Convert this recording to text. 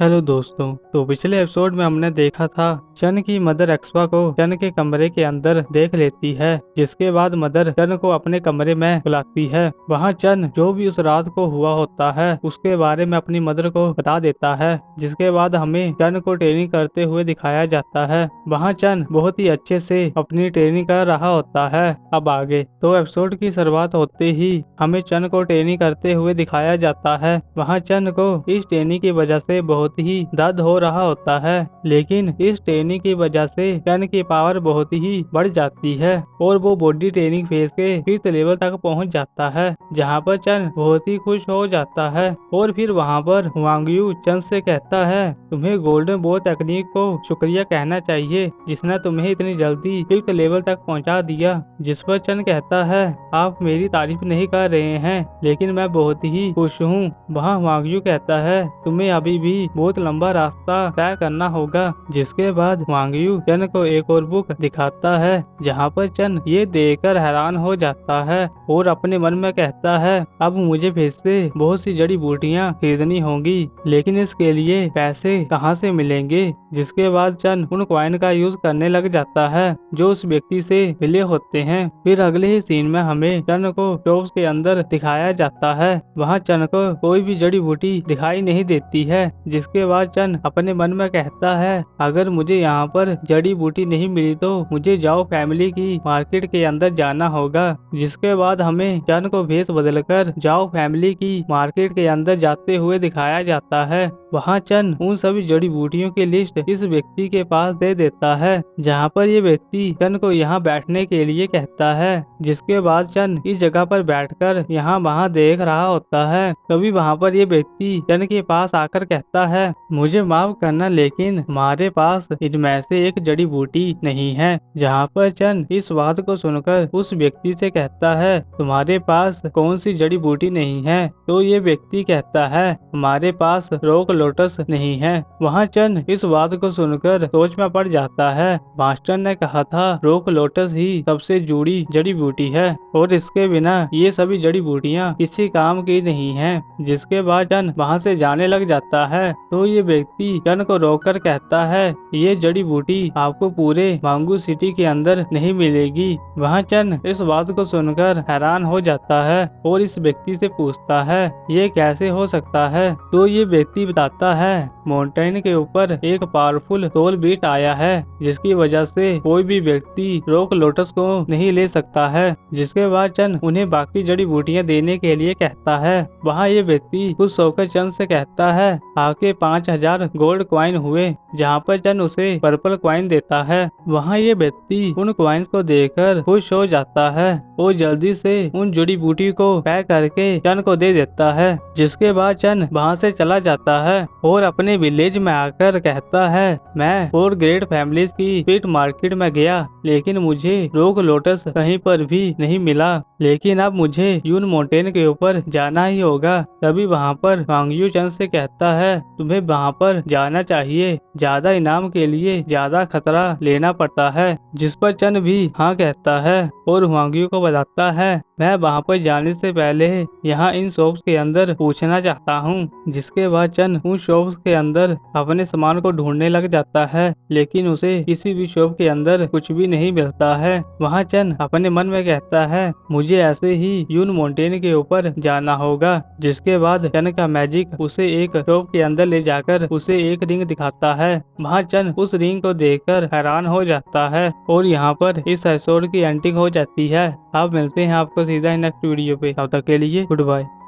Hello दोस्तों। तो पिछले एपिसोड में हमने देखा था चन की मदर एक्सवा को चन के कमरे के अंदर देख लेती है, जिसके बाद मदर चन को अपने कमरे में बुलाती है। वहाँ चन जो भी उस रात को हुआ होता है उसके बारे में अपनी मदर को बता देता है, जिसके बाद हमें चन को ट्रेनिंग करते हुए दिखाया जाता है। वहाँ चन बहुत ही अच्छे से अपनी ट्रेनिंग कर रहा होता है। अब आगे तो एपिसोड की शुरुआत होते ही हमें चन को ट्रेनिंग करते हुए दिखाया जाता है। वहाँ चन को इस ट्रेनिंग की वजह से बहुत ही दर्द हो रहा होता है, लेकिन इस ट्रेनिंग की वजह से चन की पावर बहुत ही बढ़ जाती है और वो बॉडी ट्रेनिंग फेज के 5th लेवल तक पहुंच जाता है, जहां पर चन बहुत ही खुश हो जाता है। और फिर वहां पर वांग यू चन से कहता है, तुम्हें गोल्डन बो टेक्निक को शुक्रिया कहना चाहिए जिसने तुम्हें इतनी जल्दी 5th लेवल तक पहुंचा दिया। जिस पर चन कहता है, आप मेरी तारीफ नहीं कर रहे हैं, लेकिन मैं बहुत ही खुश हूँ। वहाँ वांग यू कहता है, तुम्हें अभी भी बहुत लंबा रास्ता तय करना होगा। जिसके बाद वांग यू चन को एक और बुक दिखाता है, जहाँ पर चन ये देखकर हैरान हो जाता है और अपने मन में कहता है, अब मुझे फिर से बहुत सी जड़ी बूटियाँ खरीदनी होंगी, लेकिन इसके लिए पैसे कहाँ से मिलेंगे। जिसके बाद चन उन कॉइन का यूज करने लग जाता है जो उस व्यक्ति से मिले होते हैं। फिर अगले ही सीन में हमें चन को शॉप्स के अंदर दिखाया जाता है। वहाँ चन को कोई भी जड़ी बूटी दिखाई नहीं देती है। जिसके बाद चन अपने मन में कहता है, अगर मुझे यहाँ पर जड़ी बूटी नहीं मिली तो मुझे जाओ फैमिली की मार्केट के अंदर जाना होगा। जिसके बाद हमें चन को भेष बदलकर जाओ फैमिली की मार्केट के अंदर जाते हुए दिखाया जाता है। वहाँ चन उन सभी जड़ी बूटियों की लिस्ट इस व्यक्ति के पास दे देता है, जहाँ पर ये व्यक्ति चन को यहाँ बैठने के लिए कहता है। जिसके बाद चन इस जगह पर बैठकर यहाँ वहाँ देख रहा होता है। तभी वहाँ पर ये व्यक्ति चन के पास आकर कहता है, मुझे माफ करना, लेकिन हमारे पास इनमें से एक जड़ी बूटी नहीं है। जहाँ पर चन इस बात को सुनकर उस व्यक्ति से कहता है, तुम्हारे पास कौन सी जड़ी बूटी नहीं है। तो ये व्यक्ति कहता है, हमारे पास रॉक लोटस नहीं है। वहाँ चन इस बात को सुनकर सोच में पड़ जाता है। मास्टर ने कहा था रॉक लोटस ही सबसे जुड़ी जड़ी बूटी है और इसके बिना ये सभी जड़ी बूटियाँ किसी काम की नहीं है। जिसके बाद चन वहाँ से जाने लग जाता है। तो ये व्यक्ति चन को रोककर कहता है, ये जड़ी बूटी आपको पूरे मांगू सिटी के अंदर नहीं मिलेगी। वहाँ चन इस बात को सुनकर हैरान हो जाता है और इस व्यक्ति से पूछता है, ये कैसे हो सकता है। तो ये व्यक्ति बताता है, माउंटेन के ऊपर एक पावरफुल सोल बीट आया है, जिसकी वजह से कोई भी व्यक्ति रॉक लोटस को नहीं ले सकता है। जिसके बाद चन उन्हें बाकी जड़ी बूटियाँ देने के लिए कहता है। वहाँ ये व्यक्ति खुश होकर चन से कहता है, आपके 5000 गोल्ड कॉइन हुए। जहाँ पर चन उसे पर्पल कॉइन देता है। वहाँ ये व्यक्ति उन कॉइन्स को देखकर खुश हो जाता है और जल्दी से उन जड़ी बूटी को पैक करके चन को दे देता है। जिसके बाद चन वहाँ से चला जाता है और अपने विलेज में आकर कहता है, मैं 4 ग्रेट फैमिलीज की स्वीट मार्केट में गया, लेकिन मुझे रॉक लोटस कहीं पर भी नहीं मिला। लेकिन अब मुझे यून माउंटेन के ऊपर जाना ही होगा। तभी वहाँ पर वांग यू चन से कहता है, तुम्हें वहाँ पर जाना चाहिए, ज्यादा इनाम के लिए ज्यादा खतरा लेना पड़ता है। जिस पर चन भी हाँ कहता है और वांग यू को बताता है, मैं वहाँ पर जाने से पहले यहाँ इन शॉप्स के अंदर पूछना चाहता हूँ। जिसके बाद चन उन शॉप्स के अंदर अपने सामान को ढूंढने लग जाता है, लेकिन उसे किसी भी शॉप के अंदर कुछ भी नहीं मिलता है। वहाँ चन अपने मन में कहता है, मुझे ऐसे ही यून माउंटेन के ऊपर जाना होगा। जिसके बाद चन का मैजिक उसे एक शॉप के अंदर ले जाकर उसे एक रिंग दिखाता है। वहाँ चन उस रिंग को देखकर हैरान हो जाता है और यहाँ पर इस एपिसोड की एंडिंग हो जाती है। आप मिलते हैं आपको सीधा नेक्स्ट वीडियो पे। तब तक के लिए गुड बाय।